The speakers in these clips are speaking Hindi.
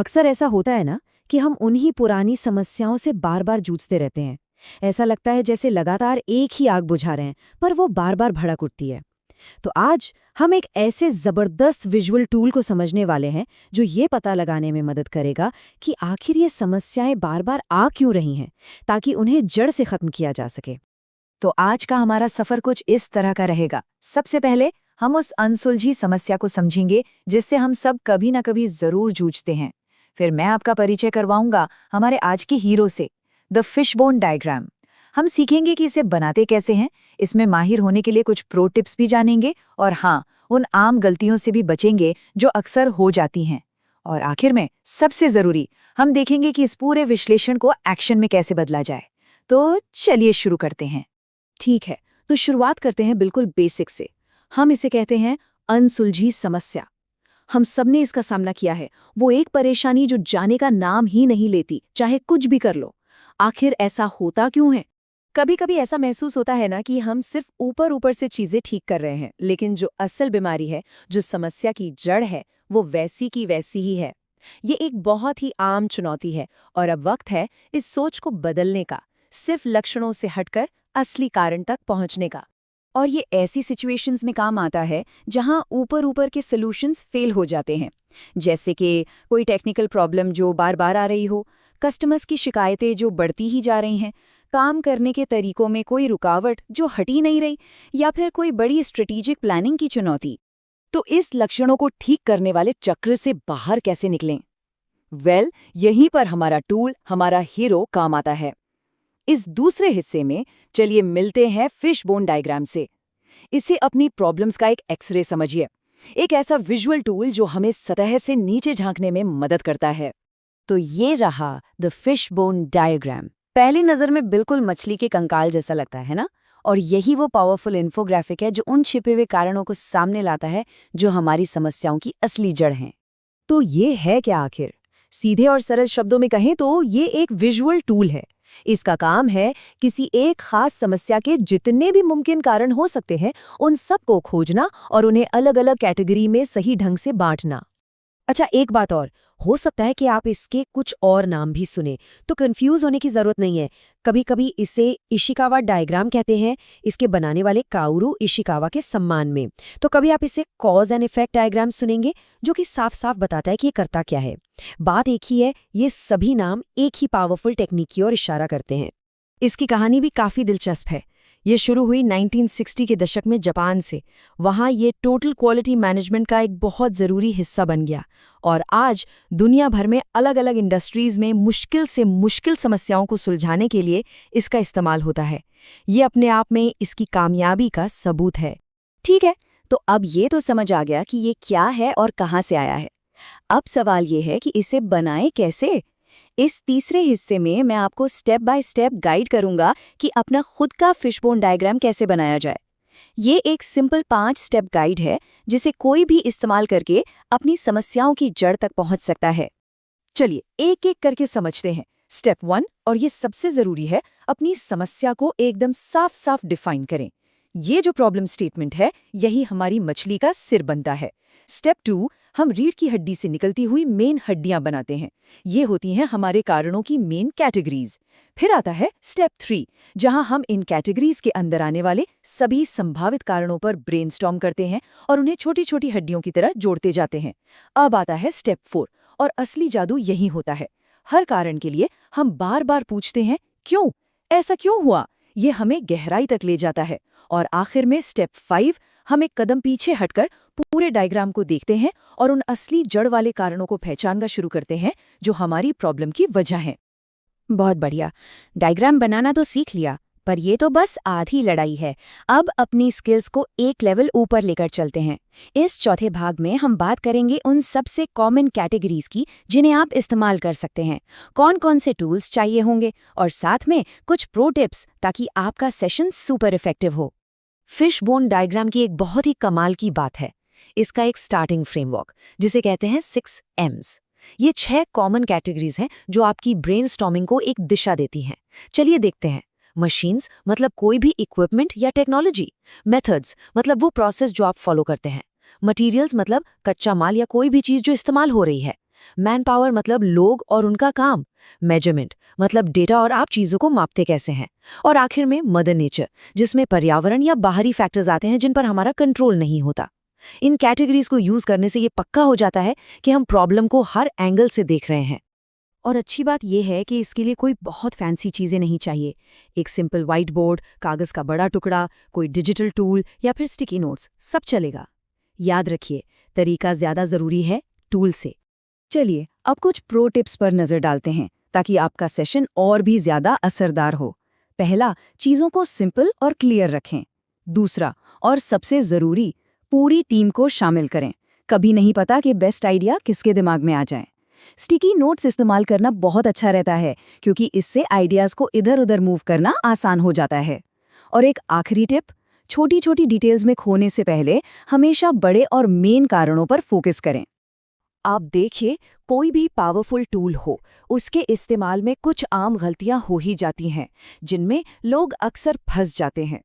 अक्सर ऐसा होता है ना कि हम उन्हीं पुरानी समस्याओं से बार बार जूझते रहते हैं। ऐसा लगता है जैसे लगातार एक ही आग बुझा रहे हैं, पर वो बार बार भड़क उठती है। तो आज हम एक ऐसे जबरदस्त विजुअल टूल को समझने वाले हैं जो ये पता लगाने में मदद करेगा कि आखिर ये समस्याएं बार बार आ क्यों रही हैं, ताकि उन्हें जड़ से खत्म किया जा सके। तो आज का हमारा सफर कुछ इस तरह का रहेगा। सबसे पहले हम उस अनसुलझी समस्या को समझेंगे जिससे हम सब कभी ना कभी जरूर जूझते हैं। फिर मैं आपका परिचय करवाऊंगा हमारे आज के हीरो से, द फिशबोन डायग्राम। हम सीखेंगे कि इसे बनाते कैसे हैं, इसमें माहिर होने के लिए कुछ प्रो टिप्स भी जानेंगे, और हाँ, उन आम गलतियों से भी बचेंगे जो अक्सर हो जाती हैं। और आखिर में सबसे जरूरी, हम देखेंगे कि इस पूरे विश्लेषण को एक्शन में कैसे बदला जाए। तो चलिए शुरू करते हैं। ठीक है, तो शुरुआत करते हैं बिल्कुल बेसिक से। हम इसे कहते हैं अनसुलझी समस्या। हम सबने इसका सामना किया है, वो एक परेशानी जो जाने का नाम ही नहीं लेती, चाहे कुछ भी कर लो। आखिर ऐसा होता क्यों है? कभी कभी ऐसा महसूस होता है ना कि हम सिर्फ ऊपर ऊपर से चीजें ठीक कर रहे हैं, लेकिन जो असल बीमारी है, जो समस्या की जड़ है, वो वैसी की वैसी ही है। ये एक बहुत ही आम चुनौती है, और अब वक्त है इस सोच को बदलने का, सिर्फ लक्षणों से हटकर असली कारण तक पहुंचने का। और ये ऐसी सिचुएशंस में काम आता है जहां ऊपर ऊपर के सॉल्यूशंस फेल हो जाते हैं। जैसे कि कोई टेक्निकल प्रॉब्लम जो बार बार आ रही हो, कस्टमर्स की शिकायतें जो बढ़ती ही जा रही हैं, काम करने के तरीकों में कोई रुकावट जो हट ही नहीं रही, या फिर कोई बड़ी स्ट्रेटेजिक प्लानिंग की चुनौती। तो इस लक्षणों को ठीक करने वाले चक्र से बाहर कैसे निकलें? यहीं पर हमारा टूल, हमारा हीरो काम आता है। इस दूसरे हिस्से में चलिए मिलते हैं फिशबोन डायग्राम से। इसे अपनी प्रॉब्लम्स का एक एक्सरे समझिए, एक ऐसा विजुअल टूल जो हमें सतह से नीचे झांकने में मदद करता है। तो ये रहा द फिशबोन डायग्राम। पहली नज़र में बिल्कुल मछली के कंकाल जैसा लगता है ना? और यही वो पावरफुल इन्फोग्राफिक है जो उन छिपे हुए कारणों को सामने लाता है जो हमारी समस्याओं की असली जड़ हैं। तो ये है क्या आखिर? सीधे और सरल शब्दों में कहें तो ये एक विजुअल टूल है। इसका काम है किसी एक खास समस्या के जितने भी मुमकिन कारण हो सकते हैं, उन सब को खोजना और उन्हें अलग अलग कैटेगरी में सही ढंग से बांटना। अच्छा, एक बात और, हो सकता है कि आप इसके कुछ और नाम भी सुने, तो कंफ्यूज होने की जरूरत नहीं है। कभी कभी इसे इशिकावा डायग्राम कहते हैं, इसके बनाने वाले काओरू इशिकावा के सम्मान में। तो कभी आप इसे कॉज एंड इफेक्ट डायग्राम सुनेंगे, जो कि साफ साफ बताता है कि ये करता क्या है। बात एक ही है, ये सभी नाम एक ही पावरफुल टेक्निक की ओर इशारा करते हैं। इसकी कहानी भी काफी दिलचस्प है। ये शुरू हुई 1960 के दशक में जापान से। वहाँ ये टोटल क्वालिटी मैनेजमेंट का एक बहुत ज़रूरी हिस्सा बन गया, और आज दुनिया भर में अलग अलग इंडस्ट्रीज़ में मुश्किल से मुश्किल समस्याओं को सुलझाने के लिए इसका इस्तेमाल होता है। ये अपने आप में इसकी कामयाबी का सबूत है। ठीक है, तो अब ये तो समझ आ गया कि ये क्या है और कहाँ से आया है। अब सवाल ये है कि इसे बनाए कैसे। इस तीसरे हिस्से में मैं आपको स्टेप बाय स्टेप गाइड करूंगा कि अपना खुद का फिशबोन डायग्राम कैसे बनाया जाए। ये एक सिंपल 5 स्टेप गाइड है जिसे कोई भी इस्तेमाल करके अपनी समस्याओं की जड़ तक पहुंच सकता है। चलिए एक एक करके समझते हैं। स्टेप 1, और ये सबसे जरूरी है, अपनी समस्या को एकदम साफ साफ डिफाइन करें। ये जो प्रॉब्लम स्टेटमेंट है, यही हमारी मछली का सिर बनता है। स्टेप 2, हम रीढ़ की हड्डी से निकलती हुई मेन हड्डियां बनाते हैं। ये होती हैं हमारे कारणों की मेन कैटेगरीज। फिर आता है स्टेप 3, जहां हम इन कैटेगरीज के अंदर आने वाले सभी संभावित कारणों पर ब्रेनस्टॉर्म करते हैं और उन्हें छोटी छोटी हड्डियों की तरह जोड़ते जाते हैं। अब आता है स्टेप 4, और असली जादू यही होता है। हर कारण के लिए हम बार बार पूछते हैं, क्यों, ऐसा क्यों हुआ? ये हमें गहराई तक ले जाता है। और आखिर में स्टेप 5, हम एक कदम पीछे हटकर पूरे डायग्राम को देखते हैं और उन असली जड़ वाले कारणों को पहचानना शुरू करते हैं जो हमारी प्रॉब्लम की वजह है। बहुत बढ़िया, डायग्राम बनाना तो सीख लिया, पर ये तो बस आधी लड़ाई है। अब अपनी स्किल्स को एक लेवल ऊपर लेकर चलते हैं। इस चौथे भाग में हम बात करेंगे उन सबसे कॉमन कैटेगरीज की जिन्हें आप इस्तेमाल कर सकते हैं, कौन कौन से टूल्स चाहिए होंगे, और साथ में कुछ प्रो टिप्स ताकि आपका सेशन सुपर इफेक्टिव हो। फिशबोन डायग्राम की एक बहुत ही कमाल की बात है इसका एक स्टार्टिंग फ्रेमवर्क, जिसे कहते हैं 6 M's। ये 6 कॉमन कैटेगरीज हैं जो आपकी ब्रेनस्टॉर्मिंग को एक दिशा देती हैं। चलिए देखते हैं। मशीन्स मतलब कोई भी इक्विपमेंट या टेक्नोलॉजी। मेथड्स मतलब वो प्रोसेस जो आप फॉलो करते हैं। मटेरियल्स मतलब कच्चा माल या कोई भी चीज़ जो इस्तेमाल हो रही है। मैन पावर मतलब लोग और उनका काम, मेजरमेंट मतलब डेटा और आप चीज़ों को मापते कैसे हैं, और आखिर में मदर नेचर, जिसमें पर्यावरण या बाहरी फैक्टर्स आते हैं जिन पर हमारा कंट्रोल नहीं होता। इन कैटेगरीज को यूज करने से ये पक्का हो जाता है कि हम प्रॉब्लम को हर एंगल से देख रहे हैं। और अच्छी बात यह है कि इसके लिए कोई बहुत फैंसी चीज़ें नहीं चाहिए। एक सिंपल व्हाइट बोर्ड, कागज़ का बड़ा टुकड़ा, कोई डिजिटल टूल या फिर स्टिकी नोट्स, सब चलेगा। याद रखिए, तरीका ज़्यादा ज़रूरी है टूल से। चलिए अब कुछ प्रो टिप्स पर नजर डालते हैं ताकि आपका सेशन और भी ज्यादा असरदार हो। पहला, चीजों को सिंपल और क्लियर रखें। दूसरा, और सबसे जरूरी, पूरी टीम को शामिल करें। कभी नहीं पता कि बेस्ट आइडिया किसके दिमाग में आ जाए। स्टिकी नोट्स इस्तेमाल करना बहुत अच्छा रहता है क्योंकि इससे आइडियाज को इधर उधर मूव करना आसान हो जाता है। और एक आखिरी टिप, छोटी छोटी डिटेल्स में खोने से पहले हमेशा बड़े और मेन कारणों पर फोकस करें। आप देखिए, कोई भी पावरफुल टूल हो, उसके इस्तेमाल में कुछ आम गलतियां हो ही जाती हैं जिनमें लोग अक्सर फंस जाते हैं।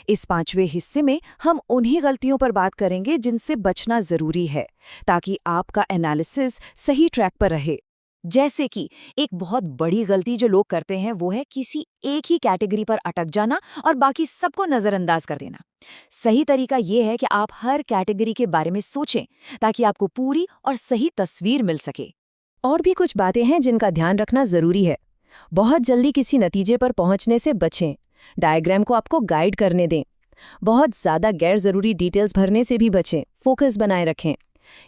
इस 5वें हिस्से में हम उन्हीं गलतियों पर बात करेंगे जिनसे बचना जरूरी है ताकि आपका एनालिसिस सही ट्रैक पर रहे। जैसे कि एक बहुत बड़ी गलती जो लोग करते हैं वो है किसी एक ही कैटेगरी पर अटक जाना और बाकी सबको नज़रअंदाज कर देना। सही तरीका ये है कि आप हर कैटेगरी के बारे में सोचें ताकि आपको पूरी और सही तस्वीर मिल सके। और भी कुछ बातें हैं जिनका ध्यान रखना जरूरी है। बहुत जल्दी किसी नतीजे पर पहुंचने से बचें। डायग्राम को आपको गाइड करने दें। बहुत ज्यादा गैर जरूरी डिटेल्स भरने से भी बचें। फोकस बनाए रखें।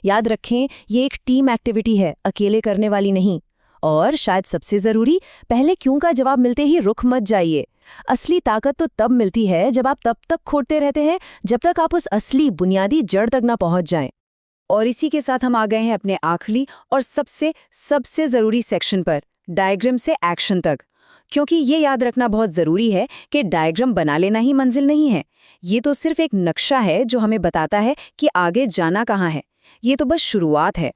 याद रखें, ये एक टीम एक्टिविटी है, अकेले करने वाली नहीं। और शायद सबसे जरूरी, पहले क्यों का जवाब मिलते ही रुक मत जाइए। असली ताकत तो तब मिलती है जब आप तब तक खोदते रहते हैं जब तक आप उस असली बुनियादी जड़ तक ना पहुंच जाएं। और इसी के साथ हम आ गए हैं अपने आखिरी और सबसे जरूरी सेक्शन पर, डायग्राम से एक्शन तक। क्योंकि ये याद रखना बहुत जरूरी है कि डायग्राम बना लेना ही मंजिल नहीं है। ये तो सिर्फ एक नक्शा है जो हमें बताता है कि आगे जाना कहाँ है। ये तो बस शुरुआत है।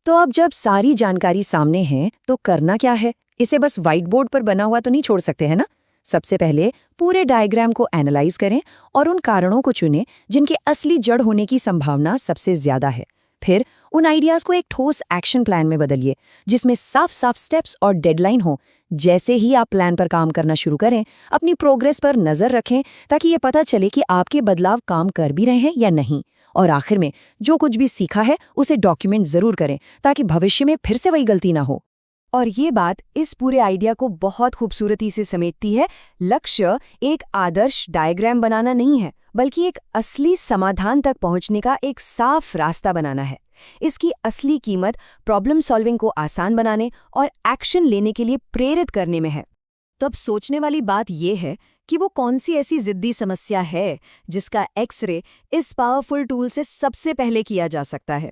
तो अब जब सारी जानकारी सामने है तो करना क्या है? इसे बस व्हाइट बोर्ड पर बना हुआ तो नहीं छोड़ सकते हैं ना। सबसे पहले पूरे डायग्राम को एनालाइज करें और उन कारणों को चुनें जिनके असली जड़ होने की संभावना सबसे ज्यादा है। फिर उन आइडियाज को एक ठोस एक्शन प्लान में बदलिए जिसमें साफ साफ स्टेप्स और डेडलाइन हो। जैसे ही आप प्लान पर काम करना शुरू करें, अपनी प्रोग्रेस पर नजर रखें ताकि ये पता चले कि आपके बदलाव काम कर भी रहे हैं या नहीं। और आखिर में जो कुछ भी सीखा है उसे डॉक्यूमेंट जरूर करें ताकि भविष्य में फिर से वही गलती ना हो। और ये बात इस पूरे आइडिया को बहुत खूबसूरती से समेटती है। लक्ष्य एक आदर्श डायग्राम बनाना नहीं है, बल्कि एक असली समाधान तक पहुंचने का एक साफ रास्ता बनाना है। इसकी असली कीमत प्रॉब्लम सॉल्विंग को आसान बनाने और एक्शन लेने के लिए प्रेरित करने में है। तो अब सोचने वाली बात यह है कि वो कौन सी ऐसी जिद्दी समस्या है जिसका एक्सरे इस पावरफुल टूल से सबसे पहले किया जा सकता है।